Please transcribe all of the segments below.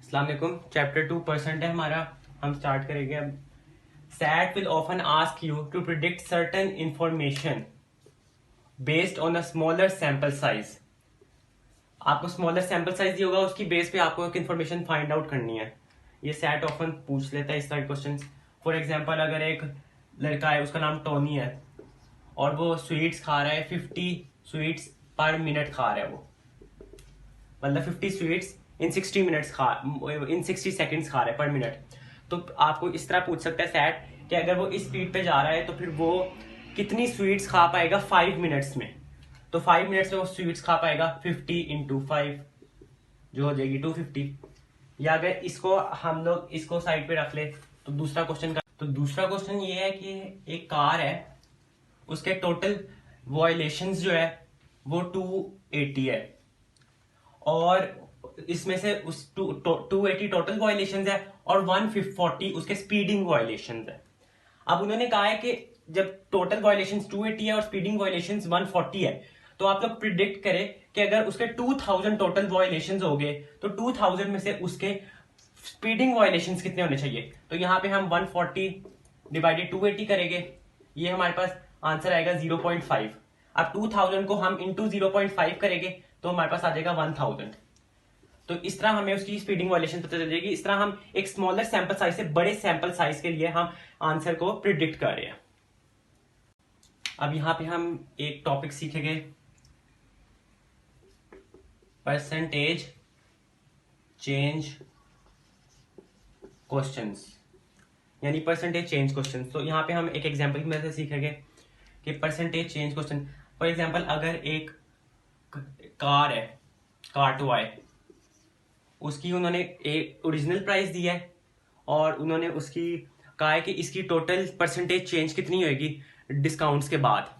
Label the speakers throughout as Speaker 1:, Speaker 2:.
Speaker 1: अस्सलाम वालेकुम। चैप्टर 2% है हमारा, हम स्टार्ट करेंगे अब। SAT will often ask you to predict certain information based on a smaller sample size. आपको स्मॉलर सैंपल साइज दिया होगा, उसकी बेस पे आपको एक इन्फॉर्मेशन फाइंड आउट करनी है। ये सैट ऑफन पूछ लेता है इस तरह के क्वेश्चन। फॉर एग्जाम्पल, अगर एक लड़का है, उसका नाम टोनी है और वो स्वीट्स खा रहा है, 50 स्वीट्स पर मिनट खा रहा है, वो मतलब 50 sweets in 60 minutes in 60 seconds खा रहा है पर मिनट। तो आपको इस तरह पूछ सकता है सैट कि अगर वो इस स्पीड पे जा रहा है तो फिर वो कितनी स्वीट्स खा पाएगा 5 मिनट्स में। तो 5 मिनट्स में वो स्वीट्स खा पाएगा 50 इंटू 5, जो हो जाएगी 250। या अगर इसको हम लोग इसको साइड पे रख ले तो दूसरा क्वेश्चन ये है कि एक कार है, उसके टोटल वॉयलेशंस जो है वो 280 है और इसमें से उस 280 टोटल वॉयलेशंस है और 140 उसके स्पीडिंग वॉयलेशंस है। अब उन्होंने कहा है कि जब टोटल वॉयलेशंस 280 है और स्पीडिंग वॉयलेशंस 140 है, तो आप लोग प्रिडिक्ट करें कि अगर उसके 2000 टोटल वॉयलेशंस हो गए तो 2000 में से उसके स्पीडिंग वॉयलेशंस कितने होने चाहिए। तो यहाँ पे हम 140 डिवाइडेड 280 करेंगे, ये हमारे पास आंसर आएगा 0.5। अब 2000 को हम इंटू 0.5 करेंगे तो हमारे पास आ जाएगा 1000। तो इस तरह हमें उसकी स्पीडिंग वॉयलेशन पता चल जाएगी। इस तरह हम एक स्मॉलर सैंपल साइज से बड़े सैंपल साइज के लिए हम आंसर को प्रिडिक्ट कर रहे हैं। अब यहां पे हम एक टॉपिक सीखेंगे, परसेंटेज चेंज क्वेश्चंस, यानी परसेंटेज चेंज क्वेश्चंस। तो यहाँ पे हम एक एग्जांपल की मदद से सीखेंगे कि percentage change question. For example, अगर एक कार है, कार टू आई, उसकी उन्होंने एक ओरिजिनल प्राइस दी है और उन्होंने उसकी कहा है कि इसकी टोटल परसेंटेज चेंज कितनी होगी डिस्काउंट्स के बाद।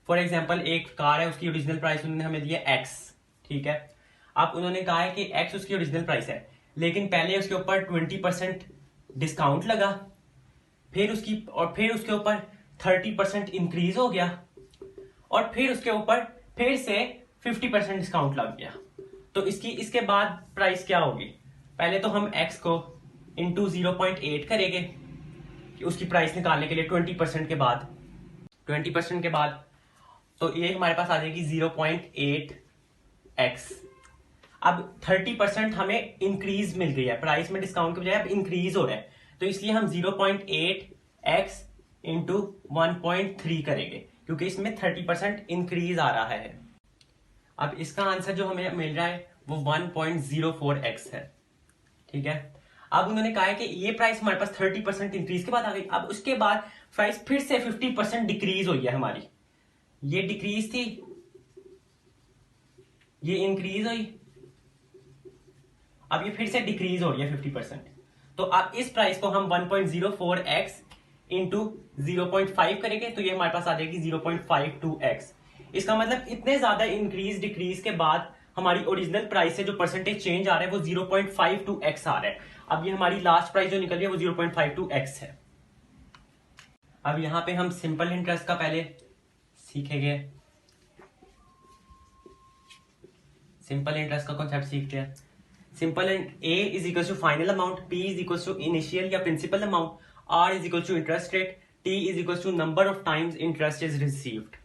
Speaker 1: फॉर एग्जांपल, एक कार है, उसकी ओरिजिनल प्राइस उन्होंने हमें दी है एक्स, ठीक है। अब उन्होंने कहा है कि एक्स उसकी ओरिजिनल प्राइस है, लेकिन पहले उसके ऊपर 20% डिस्काउंट लगा, फिर उसके ऊपर 30% इंक्रीज हो गया और फिर उसके ऊपर फिर से 50% डिस्काउंट लग गया। तो इसके बाद प्राइस क्या होगी। पहले तो हम x को इंटू 0.8 करेंगे कि उसकी प्राइस निकालने के लिए 20% के बाद तो ये हमारे पास आ जाएगी 0.8x। अब 30% हमें इंक्रीज मिल गई है, प्राइस में डिस्काउंट के बजाय अब इंक्रीज हो रहा है, तो इसलिए हम 0.8x इंटू 1.3 करेंगे क्योंकि इसमें 30% इंक्रीज आ रहा है। अब इसका आंसर जो हमें मिल रहा है वो 1.04x है, ठीक है। अब उन्होंने कहा है कि ये प्राइस हमारे पास 30% इंक्रीज के बाद आ गई। अब उसके बाद प्राइस फिर से 50% डिक्रीज हुई है हमारी, ये डिक्रीज थी, ये इंक्रीज हुई, अब ये फिर से डिक्रीज हो रही है 50%। तो अब इस प्राइस को हम 1.04x इंटू 0.5 करेंगे तो ये हमारे पास आ जाएगी 0.52x। इसका मतलब इतने ज्यादा इंक्रीज डिक्रीज के बाद हमारी ओरिजिनल प्राइस से जो परसेंटेज चेंज आ रहा है वो 0.52x आ रहा है। अब ये हमारी लास्ट प्राइस जो निकल रही है वो 0.52x है। अब यहां पे हम सिंपल इंटरेस्ट का पहले सीखेंगे, सिंपल इंटरेस्ट का कॉन्सेप्ट सीखते हैं। Simple A is equal to final amount, P is equal to initial या principal amount, R is equal to interest rate, T is equal to number of times interest is received.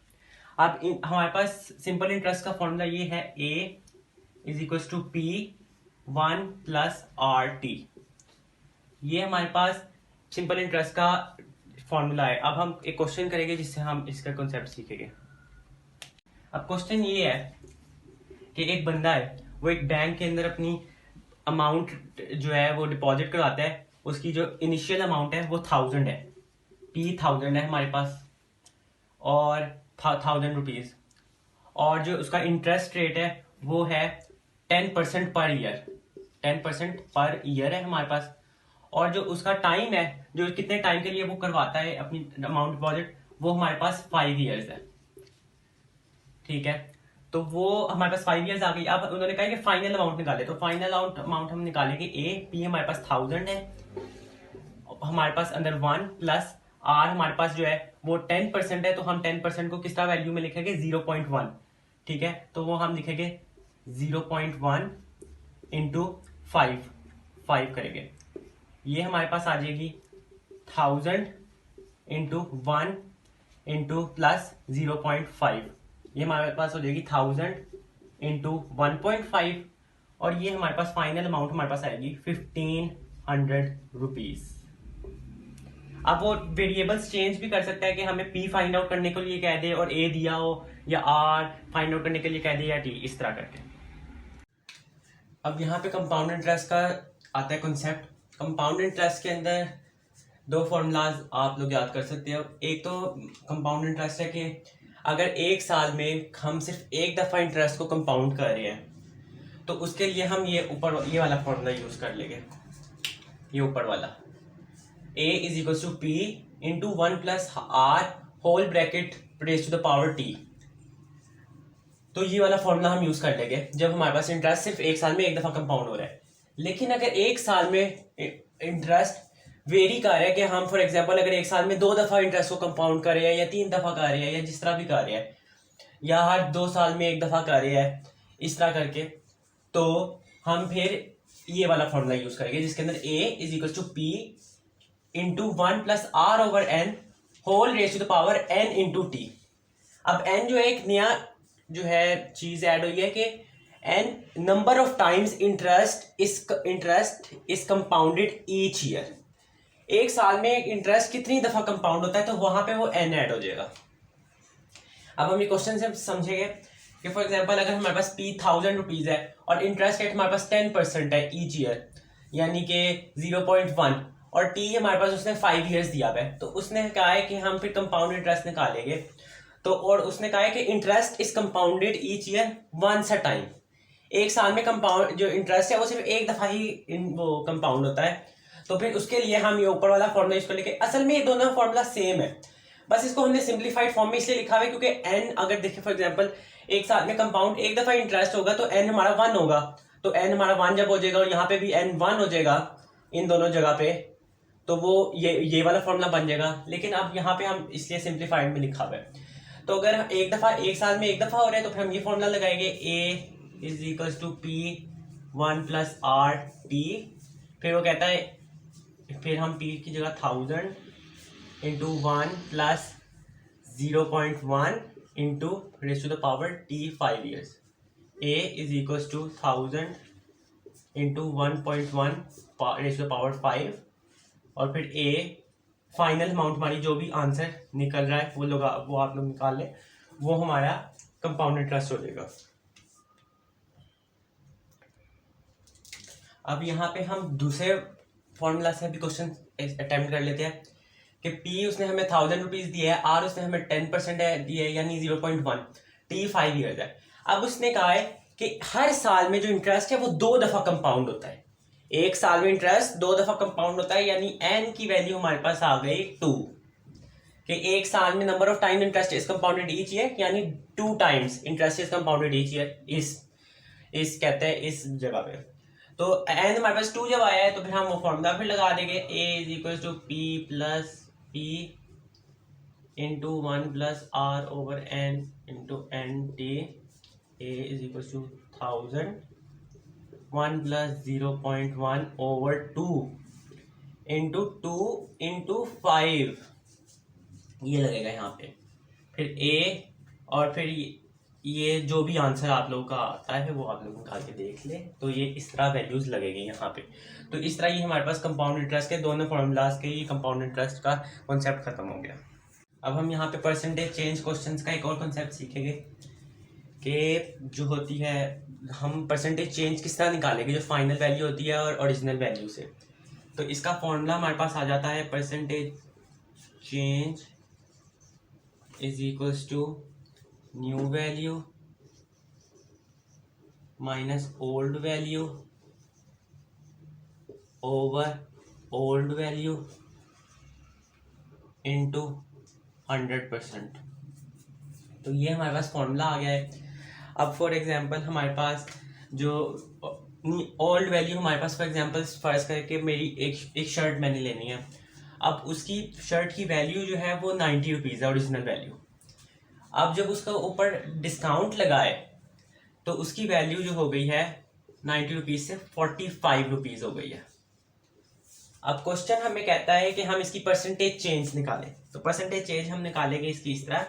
Speaker 1: अब हमारे पास simple interest का formula ये है, A is equal to P 1 plus R T. ये हमारे पास सिंपल इंटरेस्ट का फॉर्मूला है। अब हम एक क्वेश्चन करेंगे जिससे हम इसका कॉन्सेप्ट सीखेंगे। अब क्वेश्चन ये है कि एक बंदा है, वो एक बैंक के अंदर अपनी अमाउंट जो है वो डिपॉजिट करवाता है। उसकी जो इनिशियल अमाउंट है वो 1000 है, P 1000 है हमारे पास और 1000 रुपीज, और जो उसका इंटरेस्ट रेट है वो है 10% पर ईयर, 10% पर ईयर है हमारे पास। और जो उसका टाइम है, जो कितने टाइम के लिए वो करवाता है अपनी अमाउंट डिपॉजिट, वो हमारे पास 5 ईयर्स है, ठीक है। तो वो हमारे पास 5 ईयर्स आ गई। अब उन्होंने कहा कि फाइनल अमाउंट निकाले, तो फाइनल अमाउंट हम निकालेंगे, ए पी हमारे पास 1000 है, हमारे पास अंदर 1 प्लस आर हमारे पास जो है वो 10% है, तो हम 10% को किस तरह वैल्यू में लिखेंगे 0.1, ठीक है। तो वो हम लिखेंगे 0.1 इंटू 5, 0.5 करेंगे, ये हमारे पास आ जाएगी 1000 इंटू 1 इंटू प्लस 0.5, ये हमारे पास हो जाएगी 1000 इंटू 1.5, और ये हमारे पास फाइनल अमाउंट हमारे पास आएगी 1500 रुपीज। अब वो वेरिएबल्स चेंज भी कर सकता है कि हमें पी फाइंड आउट करने के लिए कह दे और ए दिया हो, या आर फाइंड आउट करने के लिए कह दे, या टी, इस तरह करके। अब यहाँ पे कंपाउंड इंटरेस्ट का आता है कॉन्सेप्ट। कंपाउंड इंटरेस्ट के अंदर दो फॉर्मूलाज आप लोग याद कर सकते हो। एक तो कंपाउंड इंटरेस्ट है कि अगर एक साल में हम सिर्फ एक दफ़ा इंटरेस्ट को कंपाउंड कर रहे हैं तो उसके लिए हम ये ऊपर ये वाला फॉर्मूला यूज़ कर लेंगे, ये ऊपर वाला a is equal to P into 1 plus R whole bracket raise to the power t। तो ये वाला फॉर्मूला हम यूज़ कर लेंगे जब हमारे पास इंटरेस्ट सिर्फ एक साल में एक दफ़ा कंपाउंड हो रहा है। लेकिन अगर एक साल में इंटरेस्ट वेरी कर रहा है कि हम फॉर एग्जांपल अगर एक साल में 2 दफ़ा इंटरेस्ट को कंपाउंड कर रहे हैं, या 3 दफ़ा कर रहे हैं, या जिस तरह भी कर रहे हैं, या हर 2 साल में एक दफ़ा कर रहे हैं, इस तरह करके, तो हम फिर ये वाला फॉर्मूला यूज़ करेंगे जिसके अंदर a is equal to P into 1 plus R over N whole raise to the power n into T. अब n जो है एक नया जो है चीज़ ऐड हुई है कि n number of times interest is compounded each year. एक साल में इंटरेस्ट कितनी दफ़ा कंपाउंड होता है, तो वहाँ पे वो n ऐड हो जाएगा। अब हम ये क्वेश्चन से समझेंगे कि फॉर एग्जांपल अगर हमारे पास p 1000 रुपीज़ है और इंटरेस्ट रेट हमारे पास 10% है ईच ईयर, यानी कि 0.1, और t हमारे पास उसने 5 ईयर्स दिया हुआ है, तो उसने कहा है कि हम फिर कंपाउंड इंटरेस्ट निकालेंगे। तो और उसने कहा है कि interest is compounded each year once a time. एक साल में कंपाउंड जो इंटरेस्ट है वो सिर्फ एक दफ़ा ही वो कंपाउंड होता है। तो फिर उसके लिए हम ये ऊपर वाला फॉर्मूला यूज कर लेंगे। असल में ये दोनों फॉर्मूला सेम है, बस इसको हमने सिंप्लीफाइड फॉर्म में इसलिए लिखा हुआ है क्योंकि n अगर देखें फॉर एग्जांपल एक साल में कंपाउंड एक दफ़ा इंटरेस्ट होगा तो n हमारा 1 होगा, तो n हमारा 1 जब हो जाएगा और यहाँ पे भी n 1 हो जाएगा इन दोनों जगह पे, तो वो ये वाला फॉर्मूला बन जाएगा। लेकिन अब यहाँ पे हम इसलिए सिंप्लीफाइड में लिखा हुआ है। तो अगर एक दफ़ा एक साल में एक दफ़ा हो रहा है तो फिर हम ये फॉर्मूला लगाएंगे a is equal to P 1 plus R T. फिर वो कहता है, फिर हम p की जगह 1000 into 1 plus 0.1 into raise to the power t 5 years. a is equal to 1000 into 1.1 raise to the power 5, और फिर a फाइनल अमाउंट हमारी जो भी आंसर निकल रहा है वो आप लोग निकाल लें, वो हमारा कंपाउंड इंटरेस्ट हो जाएगा। अब यहाँ पे हम दूसरे फॉर्मूला से भी क्वेश्चन अटेम्प्ट कर लेते हैं कि p उसने हमें 1000 रुपीज़ दिया है, r उसने हमें 10% दिया है यानी 0.1, t 5 ईयर्स है। अब उसने कहा है कि हर साल में जो इंटरेस्ट है वो 2 दफ़ा कंपाउंड होता है। एक साल में इंटरेस्ट 2 दफ़ा कंपाउंड होता है, यानी n की वैल्यू हमारे पास आ गई 2, कि एक साल में number of time interest is compounded each year, यानी 2 times interest is compounded each year इस कहते हैं इस जगह पे। तो n हमारे पास 2 जब आया है तो फिर हम वो फॉर्मूला फिर लगा देंगे a is equal to P plus P into 1 plus R over n into N T. a is equal to 1000 1 plus 0.1 over 2 into 5, ये लगेगा यहाँ पे। फिर a और फिर ये जो भी आंसर आप लोगों का आता है वो आप लोग निकाल के देख लें, तो ये इस तरह वैल्यूज लगेगी यहाँ पे। तो इस तरह ये हमारे पास कंपाउंड इंटरेस्ट के दोनों फॉर्मूलाज के ये कंपाउंड इंटरेस्ट का कॉन्सेप्ट खत्म हो गया। अब हम यहाँ पे परसेंटेज चेंज क्वेश्चंस का एक और कॉन्सेप्ट सीखेंगे कि जो होती है हम परसेंटेज चेंज किस तरह निकालेंगे जो फाइनल वैल्यू होती है और ओरिजिनल वैल्यू से। तो इसका फॉर्मूला हमारे पास आ जाता है percentage change is equals to new value minus old value over old value into 100%। तो ये हमारे पास फॉर्मूला आ गया है। अब फॉर एग्जांपल हमारे पास जो ओल्ड वैल्यू हमारे पास फॉर एग्जांपल फर्ज करके मेरी एक शर्ट मैंने लेनी है, अब उसकी शर्ट की वैल्यू जो है वो 90 रुपीज़ है ओरिजिनल वैल्यू। अब जब उसका ऊपर डिस्काउंट लगाए तो उसकी वैल्यू जो हो गई है 90 रुपीज़ से 45 रुपीज़ हो गई है। अब क्वेश्चन हमें कहता है कि हम इसकी परसेंटेज चेंज निकालें। तो परसेंटेज चेंज हम निकालेंगे इसकी इस तरह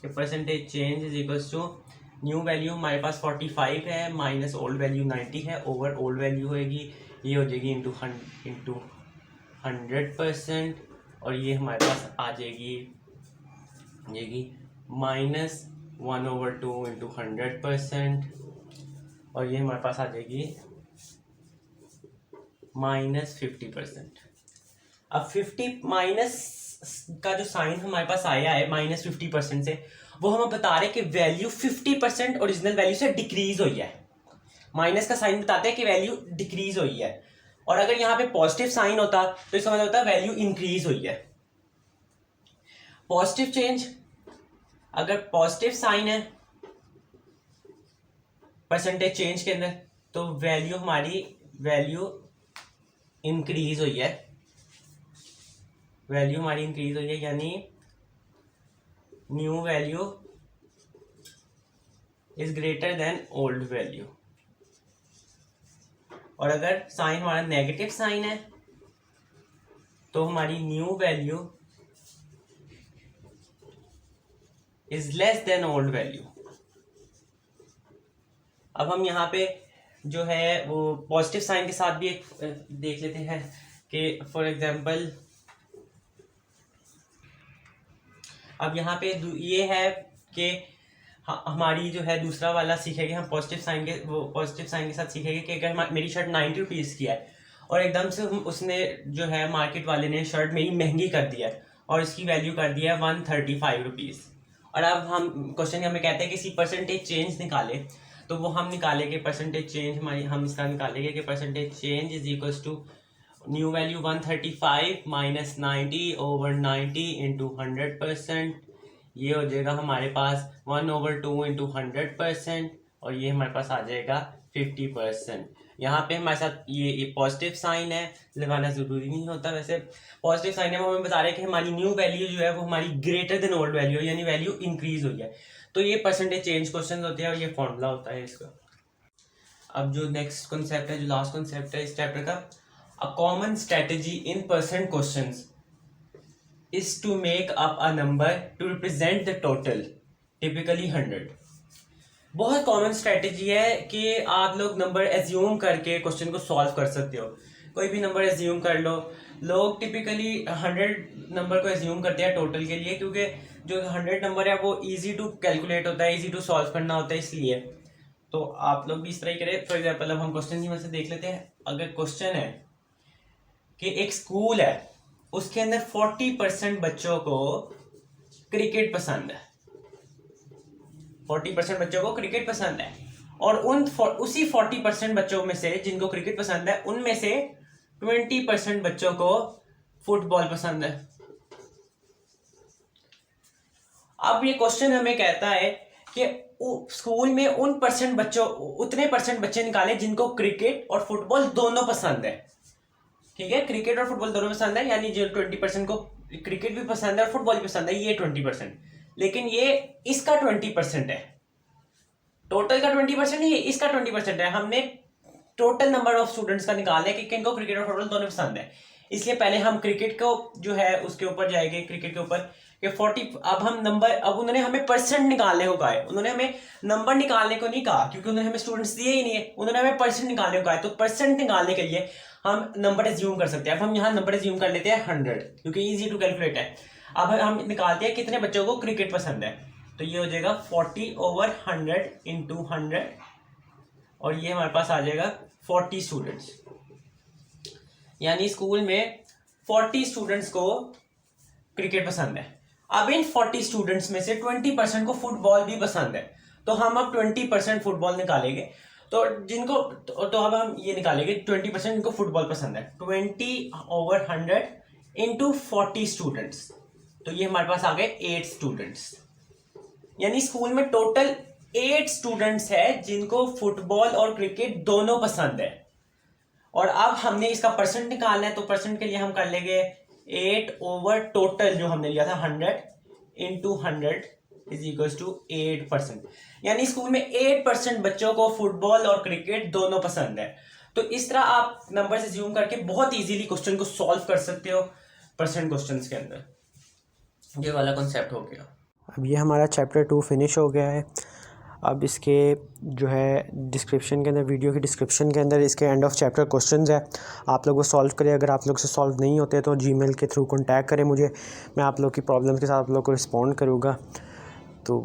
Speaker 1: कि percentage change is equals to new value हमारे पास 45 है माइनस ओल्ड वैल्यू 90 है ओवर ओल्ड वैल्यू होएगी, ये हो जाएगी इंटू 100%, और ये हमारे पास आ जाएगी माइनस 1/2 इंटू 100%, और ये हमारे पास आ जाएगी माइनस 50%। अब 50 माइनस का जो साइन हमारे पास आया है माइनस 50% से, वो हम बता रहे हैं कि वैल्यू 50% ओरिजिनल वैल्यू से डिक्रीज हुई है। माइनस का साइन बताते हैं कि वैल्यू डिक्रीज हुई है, और अगर यहाँ पे पॉजिटिव साइन होता तो इसका मतलब होता है वैल्यू इंक्रीज हुई है। पॉजिटिव चेंज, अगर पॉजिटिव साइन है परसेंटेज चेंज के अंदर तो वैल्यू इंक्रीज हुई है, यानी new value is greater than old value. और अगर साइन हमारा नेगेटिव साइन है तो हमारी new value is less than old value. अब हम यहाँ पे जो है वो पॉजिटिव साइन के साथ भी एक देख लेते हैं कि फॉर एग्जांपल अब यहाँ पे ये है कि हमारी जो है दूसरा वाला सीखेंगे हम पॉजिटिव साइन के साथ सीखेंगे कि अगर मेरी शर्ट 90 रुपीज़ की है और एकदम से उसने जो है मार्केट वाले ने शर्ट मेरी महंगी कर दिया है और इसकी वैल्यू कर दिया है 135 रुपीज़। और अब हम क्वेश्चन हमें कहते हैं कि इसी परसेंटेज चेंज निकाले, तो वो हम निकालेंगे परसेंटेज चेंज हमारी हम इसका निकालेंगे कि percentage change is equals to new value 135 minus 90 over 90 into 100%, ये हो जाएगा हमारे पास 1/2 इंटू 100%, और ये हमारे पास आ जाएगा 50%। यहाँ पे हमारे साथ ये पॉजिटिव साइन है, लगाना ज़रूरी नहीं होता, वैसे पॉजिटिव साइन है वो हमें बता रहे हैं कि हमारी न्यू वैल्यू जो है वो हमारी ग्रेटर देन ओल्ड वैल्यू, यानी वैल्यू इंक्रीज हुई है। तो ये परसेंटेज चेंज क्वेश्चन होते हैं और ये फॉर्मूला होता है इसका। अब जो नेक्स्ट कॉन्सेप्ट है, जो लास्ट कॉन्सेप्ट है इस चैप्टर का, a common strategy in percent questions is to make up a number to represent the total, typically 100। बहुत कॉमन स्ट्रेटेजी है कि आप लोग नंबर एज्यूम करके क्वेश्चन को सॉल्व कर सकते हो। कोई भी नंबर एज्यूम कर लो, लोग टिपिकली 100 नंबर को एज्यूम करते हैं टोटल के लिए, क्योंकि जो 100 नंबर है वो इजी टू कैलकुलेट होता है, इजी टू सॉल्व करना होता है, इसलिए तो आप लोग भी इस तरह ही करें। फॉर एग्जाम्पल अब हम क्वेश्चन की वजह से देख लेते हैं। अगर क्वेश्चन है कि एक स्कूल है उसके अंदर 40% बच्चों को क्रिकेट पसंद है, 40% बच्चों को क्रिकेट पसंद है, और उसी 40% बच्चों में से जिनको क्रिकेट पसंद है उनमें से 20% बच्चों को फुटबॉल पसंद है। अब ये क्वेश्चन हमें कहता है कि स्कूल में उतने परसेंट बच्चे निकाले जिनको क्रिकेट और फुटबॉल दोनों पसंद है। ठीक है, क्रिकेट और फुटबॉल दोनों पसंद है, यानी जो 20% को क्रिकेट भी पसंद है और फुटबॉल भी पसंद है, ये 20%। लेकिन ये इसका 20% है, टोटल का 20% नहीं है, इसका 20% है। हमने टोटल नंबर ऑफ स्टूडेंट्स का निकाला है कि किनको क्रिकेट और फुटबॉल दोनों पसंद है, इसलिए पहले हम क्रिकेट को जो है उसके ऊपर जाएंगे, क्रिकेट के ऊपर कि 40। अब उन्होंने हमें परसेंट निकालने को कहा है, उन्होंने हमें नंबर निकालने को नहीं कहा क्योंकि उन्होंने हमें स्टूडेंट्स दिए ही नहीं है, उन्होंने हमें परसेंट निकालने को कहा है। तो परसेंट निकालने के लिए हम नंबर एज्यूम कर सकते हैं। अब हम यहाँ नंबर एज्यूम कर लेते हैं 100 क्योंकि इजी टू कैलकुलेट है। अब हम निकालते हैं कितने बच्चों को क्रिकेट पसंद है, तो ये हो जाएगा 40/100 इंटू 100, और ये हमारे पास आ जाएगा 40 स्टूडेंट्स, यानी स्कूल में 40 स्टूडेंट्स को क्रिकेट पसंद है। अब इन 40 स्टूडेंट्स में से 20% को फुटबॉल भी पसंद है, तो हम अब 20% फुटबॉल निकालेंगे। तो अब हम ये निकालेंगे 20% जिनको फुटबॉल पसंद है, 20/100 इंटू 40 स्टूडेंट्स, तो ये हमारे पास आ गए 8 स्टूडेंट्स, यानी स्कूल में टोटल 8 स्टूडेंट्स है जिनको फुटबॉल और क्रिकेट दोनों पसंद है। और अब हमने इसका परसेंट निकालना है, तो परसेंट के लिए हम कर लेंगे 8 ओवर टोटल जो हमने लिया था 100 इंटू 100 इज इक्वल टू 8%, यानी स्कूल में 8% बच्चों को फुटबॉल और क्रिकेट दोनों पसंद है। तो इस तरह आप नंबर से ज्यूम करके बहुत इजीली क्वेश्चन को सॉल्व कर सकते हो परसेंट क्वेश्चंस के अंदर। ये वाला कॉन्सेप्ट हो गया।
Speaker 2: अब ये हमारा चैप्टर 2 फिनिश हो गया है। अब इसके जो है डिस्क्रिप्शन के अंदर, वीडियो की डिस्क्रिप्शन के अंदर इसके एंड ऑफ चैप्टर क्वेश्चंस है, आप लोग वो सॉल्व करें। अगर आप लोग से सॉल्व नहीं होते तो जीमेल के थ्रू कॉन्टैक्ट करें मुझे, मैं आप लोग की प्रॉब्लम्स के साथ आप लोग को रिस्पॉन्ड करूँगा। तो